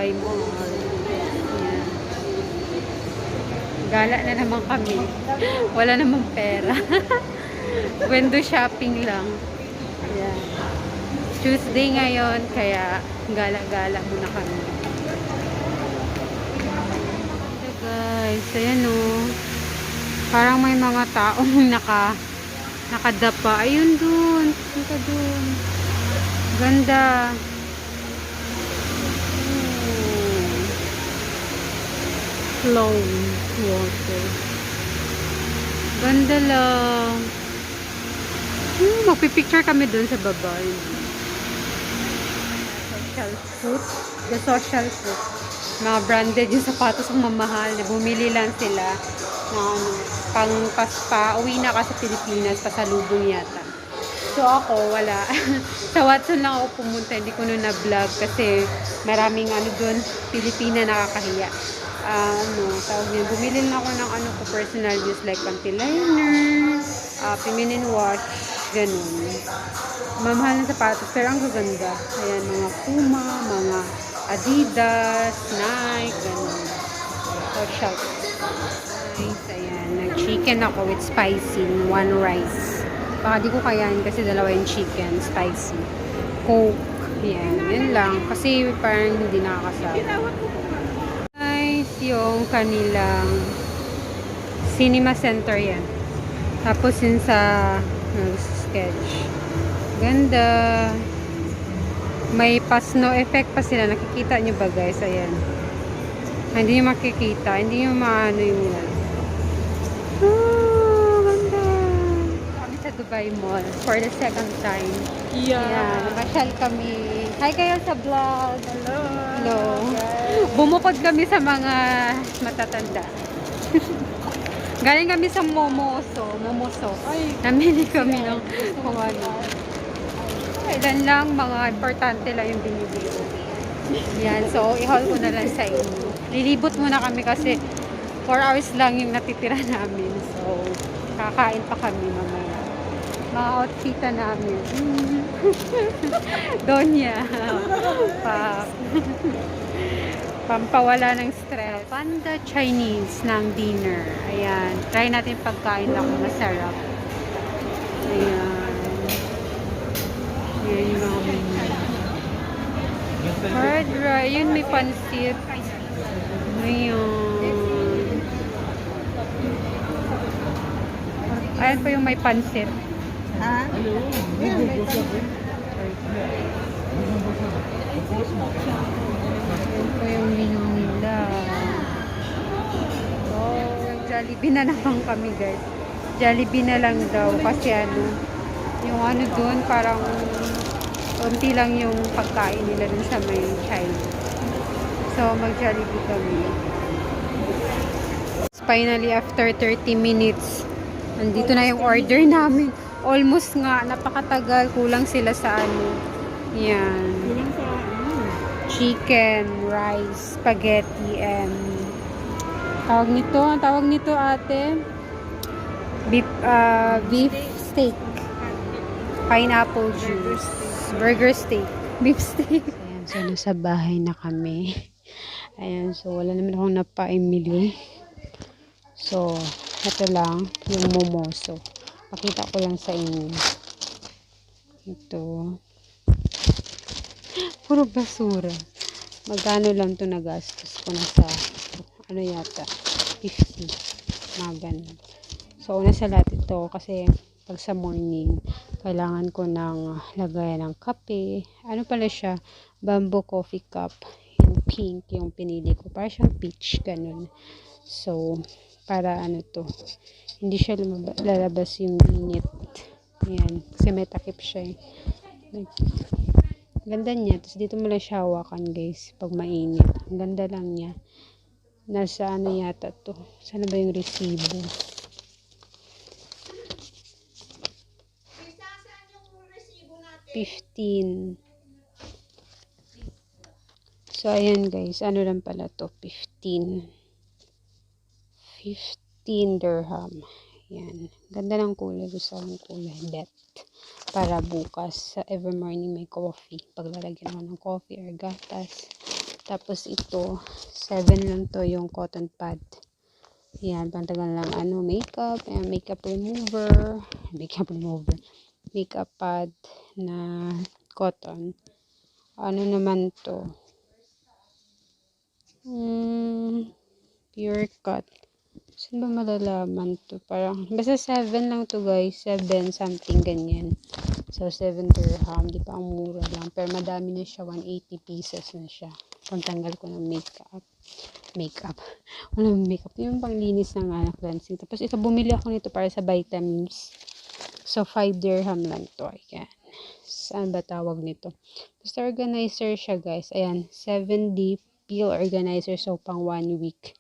Dubai Mall. Ayan. Gala na naman kami. Wala namang pera. Window shopping lang. Ayan. Tuesday ngayon, kaya gala-gala muna kami. So guys, ayan o. Parang may mga taong nakadapa. Ayun dun. Punta dun. Ganda. Flowing water. Ganda lang. Magpipicture kami dun sa baba. Social food. The social food. Mga branded yung sapatos ang mamahal. Bumili lang sila na uwi na ka sa Pilipinas, pasalubong yata. So ako, wala. Sa Watson lang ako pumunta. Hindi ko nun na-vlog kasi maraming doon, Pilipina nakakahiya. Tawag niya, bumili na ako ng ko, personal use like panty liner, feminine wash, ganun. Mamahal ng sapatos, pero ang gaganda. Ayan, mga Puma, mga Adidas, Nike, ganun. So, shop. Nice, ayan. Nag-chicken ako with spicy, one rice. Baka di ko kayain kasi dalawa yung chicken, spicy. Coke, ayan. Yun lang. Kasi parang hindi nakakasama. Nice yung kanilang cinema center yan. Tapos yun sa sketch. Ganda. May pasno effect pa sila. Nakikita nyo ba guys? Ayan. Hindi nyo makikita. Hindi nyo maano yung yan. Ganda. Kami sa Dubai Mall for the second time. Yeah. Namasyal kami. Hi kayo sa vlog. Hello. Hello. Bumukod kami sa mga matatanda. Galing kami sa Momoso. Namili kami ng kung ano. Ilan lang, mga importante lang yung binibili. Yan, so i-haul ko na lang sa inyo. Lilibot muna kami kasi 4 hours lang yung natitira namin. So, kakain pa kami mamaya. Mga outfita namin. Donya. Pampawala ng stress. Panda Chinese ng dinner. Ayan. Try natin pagkain lang kung masarap. Ayan. Ayan yung mga menu. Hard right. Yun may pansit. Ayan. Ayan po yung may pansit. Ha? Ayan po yung menu nila. Oh, Jollibee na naman kami guys. Jollibee na lang daw kasi yung doon parang unti lang yung pagkain nila dun sa may China. So mag-Jollibee kami. Finally after 30 minutes nandito na yung order namin. Almost nga, napakatagal. Kulang sila sa yan. Chicken, rice, spaghetti, and tawag nito ate beef steak, pineapple juice, burger steak, beef steak. Ayan, so nasa bahay na kami. Ayan, so wala naman akong napaimili. So ito lang yung momoso. Pakita ko lang sa inyo. Ito. Puro basura. Magkano lang to nagastos ko na sa yata 50. Mga ganun. So una sa lahat ito kasi pag sa morning kailangan ko ng lagayan ng kape. Ano pala siya? Bamboo coffee cup. Yung pink yung pinili ko. Para siyang peach. Ganun. So para hindi siya lalabas yung init. Ayan. Kasi may takip siya Ganda niya. Tapos dito mo lang siya hawakan guys. Pag mainit. Ang ganda lang niya. Nasa yata to. Sana ba yung resibo? $15. So ayan guys. Ano lang pala to? 15 dirham. Yan. Ganda ng kulay. Gusto kong kulay. Bet. Para bukas sa every morning may coffee. Paglalagyan mo ng coffee or gatas. Tapos ito, 7 lang to yung cotton pad. Yan, pantagal lang makeup. Ayan, makeup remover. Makeup pad na cotton. Ano naman to? Pure cut. Saan ba malalaman to? Parang, basta 7 lang to guys. 7 something ganyan. So, 7 dirham. Di pa ang mura lang. Pero madami na siya. 180 pieces na siya. Pantanggal ko ng makeup. Walang makeup. Yung panglinis ng cleansing. Tapos ito, bumili ako nito para sa vitamins. So, 5 dirham lang to. Ayan. Saan ba tawag nito? Basta organizer siya guys. Ayan. 7D peel organizer. So, pang 1 week.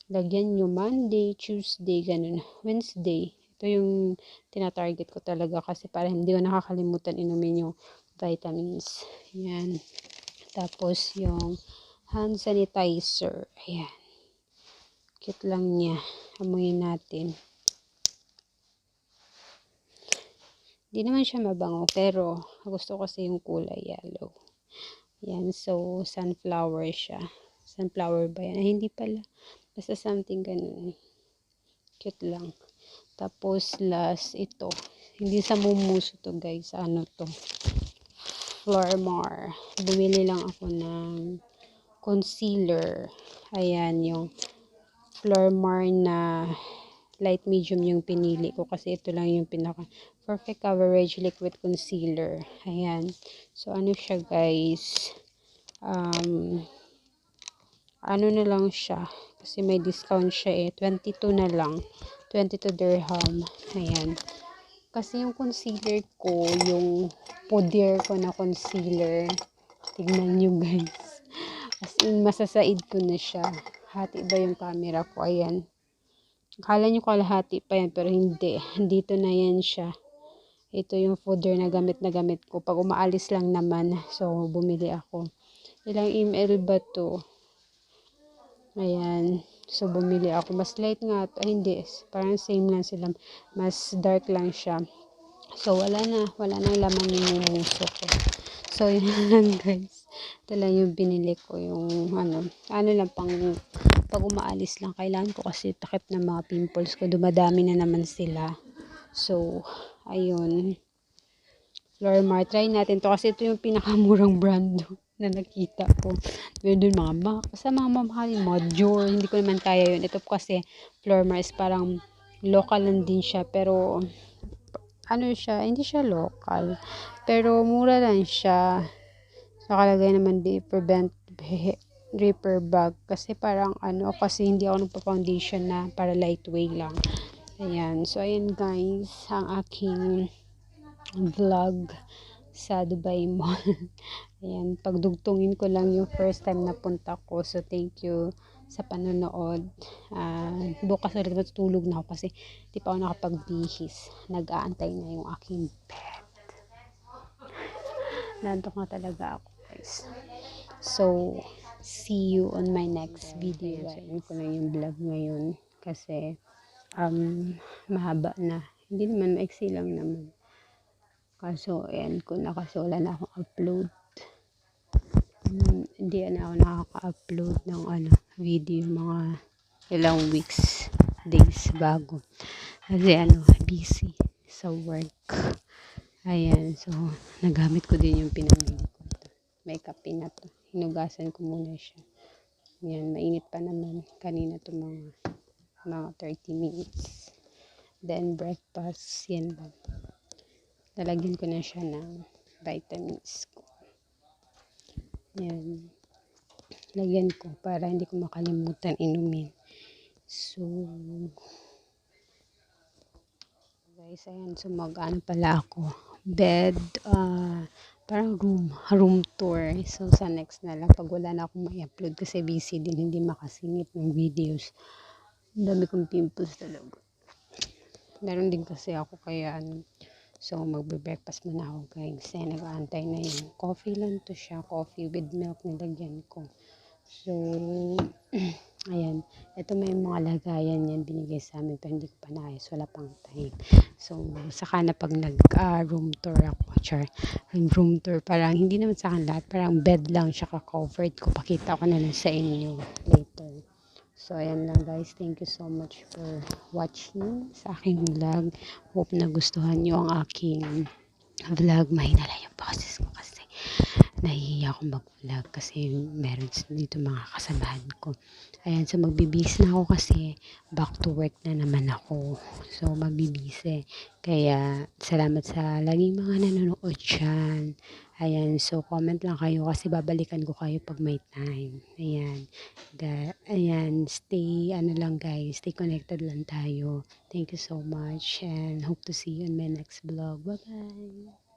Lagyan nyo Monday, Tuesday, ganun. Wednesday. Ito yung tinatarget ko talaga kasi para hindi ko nakakalimutan inumin yung vitamins. Ayan. Tapos yung hand sanitizer. Ayan. Cute lang niya. Amuyin natin. Hindi naman siya mabango pero gusto ko kasi yung kulay yellow. Ayan. So, sunflower siya. Sunflower ba yan? Ay, hindi pala. Basta something ganun. Cute lang. Tapos, last, ito. Hindi sa mumuso to, guys. Ano to? Flormar. Bumili lang ako ng concealer. Ayan, yung Flormar na light medium yung pinili ko. Kasi ito lang yung pinaka perfect coverage liquid concealer. Ayan. So, ano siya, guys? Ano na lang siya. Kasi may discount siya 22 na lang. 22 dirham. Ayan. Kasi yung concealer ko, yung powder ko na concealer, tignan nyo guys. As in, masasaid ko na siya. Hati ba yung camera ko? Ayan. Akala nyo kalahati pa yan, pero hindi. Dito na yan siya. Ito yung powder na gamit ko. Pag umaalis lang naman, so bumili ako. Ilang ml ba to? Ayan. So, bumili ako. Mas light nga. Hindi. Parang same lang sila. Mas dark lang siya. So, wala nang laman yung muso ko. So, yun lang guys. Ito lang yung binili ko. Yung ano lang pag umaalis lang. Kailangan ko kasi takip ng mga pimples ko. Dumadami na naman sila. So, ayun. Flormar. Try natin to kasi ito yung pinakamurang brand na nakita ko. Pero dun sa mga mamahalin, Modjor, hindi ko naman kaya yun. Ito kasi, Flormar is parang local lang din siya. Pero, ano siya, hindi siya local. Pero, mura lang siya. Nakalagay naman di prevent reaper bag. Kasi parang kasi hindi ako nagpa-foundation na para lightweight lang. Ayan. So, ayan guys, ang aking vlog sa Dubai Mall. Ayan, pagdugtungin ko lang yung first time na punta ko. So, thank you sa panonood. Bukas ulit matutulog na ako kasi di pa ako nakapagbihis. Nag-aantay na yung aking bed. Nantok na talaga ako, guys. So, see you on my next video. So, yun ko lang yung vlog ngayon kasi mahaba na. Hindi naman, maiksi lang naman. Kaso, ayan ko na kasi wala na akong upload. Hindi na ako nakaka-upload ng video mga ilang weeks, days bago. Kasi busy sa work. Ayan, so, nagamit ko din yung pinamili ko. Makeup pin na to. Hinugasan ko muna siya. Ayan, mainit pa naman. Kanina to mga 30 minutes. Then, breakfast, yan lang. Lalagyan ko na siya ng vitamins ko. Yan. Lagyan ko para hindi ko makalimutan inumin. So, guys, ayan. So, pala ako. Bed, parang room tour. So, sa next na lang. Pag wala na akong may-upload kasi busy din, hindi makasingit ng videos. Ang dami kong pimples talaga. Meron din kasi ako kaya so, magbe-breakfast muna ako guys. Kasi nag-aantay na yun. Coffee lang to siya. Coffee with milk nilagyan ko. So, Ayan, ito may mga lagayan yan binigay sa amin pero hindi ko pa naayos, wala pang time. So, saka na pag room tour ako, char, room tour, parang hindi naman sa akin lahat, parang bed lang siya ka-covered ko, pakita ko na lang sa inyo later. So, ayan lang guys, thank you so much for watching sa aking vlog. Hope nagustuhan nyo ang aking vlog. Mahina lang yung boses ko kasi nahihiya akong mag-vlog kasi meron dito mga kasamahan ko. Ayan, so magbibis na ako kasi back to work na naman ako. So magbibisi. Kaya salamat sa laging mga nanonood dyan. Ayan, so comment lang kayo kasi babalikan ko kayo pag may time. Ayan. Ayan, stay, ano lang guys, stay connected lang tayo. Thank you so much and hope to see you in my next vlog. Bye-bye!